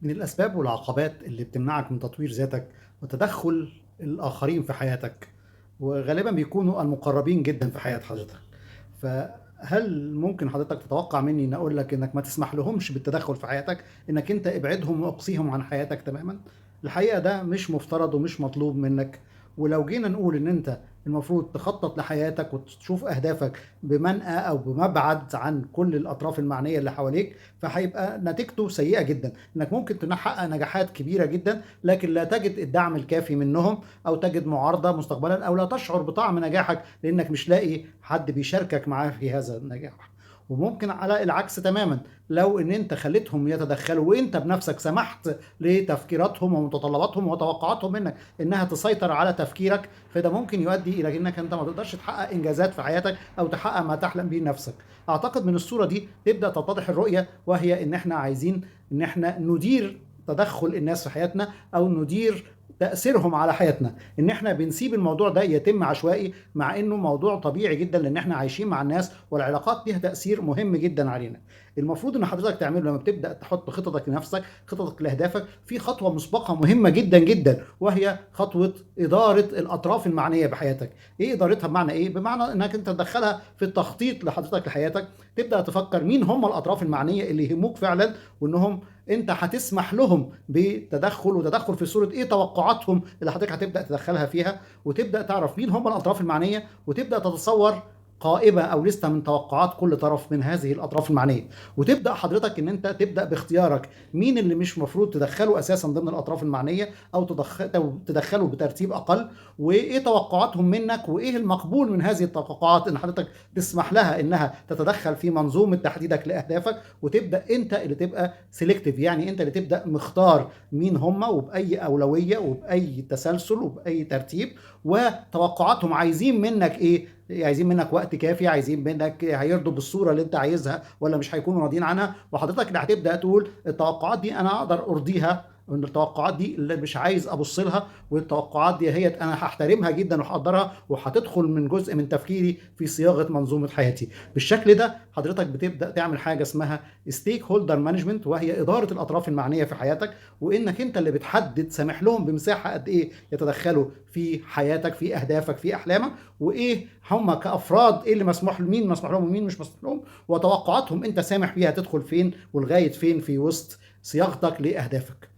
من الأسباب والعقبات اللي بتمنعك من تطوير ذاتك وتدخل الآخرين في حياتك، وغالبا بيكونوا المقربين جدا في حياة حضرتك. فهل ممكن حضرتك تتوقع مني ان اقول لك انك ما تسمح لهمش بالتدخل في حياتك، انك انت ابعدهم واقصيهم عن حياتك تماما؟ الحقيقة ده مش مفترض ومش مطلوب منك. ولو جينا نقول ان انت المفروض تخطط لحياتك وتشوف اهدافك بمنأى او بمبعد عن كل الاطراف المعنية اللي حواليك، فهيبقى نتيجته سيئة جدا، انك ممكن تحقق نجاحات كبيرة جدا لكن لا تجد الدعم الكافي منهم، او تجد معارضة مستقبلا، او لا تشعر بطعم نجاحك لانك مش لاقي حد بيشاركك معاه في هذا النجاح. وممكن على العكس تماما، لو ان انت خليتهم يتدخلوا وانت بنفسك سمحت لتفكيراتهم ومتطلباتهم وتوقعاتهم منك انها تسيطر على تفكيرك، فده ممكن يؤدي الى انك انت ما تقدرش تحقق انجازات في حياتك او تحقق ما تحلم به نفسك. اعتقد من الصورة دي تبدأ تتضح الرؤية، وهي ان احنا عايزين ان احنا ندير تدخل الناس في حياتنا، او ندير تأثيرهم على حياتنا، ان احنا بنسيب الموضوع ده يتم عشوائي، مع انه موضوع طبيعي جدا لان احنا عايشين مع الناس والعلاقات ليها تأثير مهم جدا علينا. المفروض ان حضرتك تعمله لما بتبدأ تحط خططك لنفسك، خططك لاهدافك، في خطوة مسبقة مهمة جدا جدا، وهي خطوة إدارة الأطراف المعنية بحياتك. ايه إدارتها؟ بمعنى ايه؟ بمعنى انك انت تدخلها في التخطيط لحضرتك لحياتك، تبدأ تفكر مين هم الأطراف المعنية اللي يهموك فعلا، وانهم انت هتسمح لهم بتدخل، وتدخل في صورة ايه توقعاتهم اللي حضرتك هتبدأ تدخلها فيها، وتبدأ تعرف مين هم الأطراف المعنية، وتبدأ تتصور قائمة أو لستة من توقعات كل طرف من هذه الأطراف المعنية. وتبدأ حضرتك إن أنت تبدأ باختيارك مين اللي مش مفروض تدخله أساسا ضمن الأطراف المعنية، أو تدخله بترتيب أقل، وإيه توقعاتهم منك، وإيه المقبول من هذه التوقعات إن حضرتك تسمح لها إنها تتدخل في منظومة تحديدك لأهدافك. وتبدأ أنت اللي تبقى سيلكتيف، يعني أنت اللي تبدأ مختار مين هم، وبأي أولوية وبأي تسلسل وبأي ترتيب، وتوقعاتهم عايزين منك إيه. عايزين منك وقت كافي، عايزين منك هيرضوا بالصوره اللي انت عايزها ولا مش هيكونوا راضيين عنها، وحضرتك اللي هتبدا تقول التوقعات دي انا اقدر ارضيها، وان التوقعات دي اللي مش عايز ابص لها، والتوقعات دي هي انا هحترمها جدا وهقدرها، وهتدخل من جزء من تفكيري في صياغه منظومه حياتي. بالشكل ده حضرتك بتبدا تعمل حاجه اسمها ستيك هولدر مانجمنت، وهي اداره الاطراف المعنيه في حياتك، وانك انت اللي بتحدد سامح لهم بمساحه قد ايه يتدخلوا في حياتك، في اهدافك، في احلامك، وايه هم كافراد ايه اللي مسموح، مين مسموح لهم ومين مش مسموح لهم، وتوقعاتهم انت سامح بيها تدخل فين ولغايه فين في وسط صياغتك لاهدافك.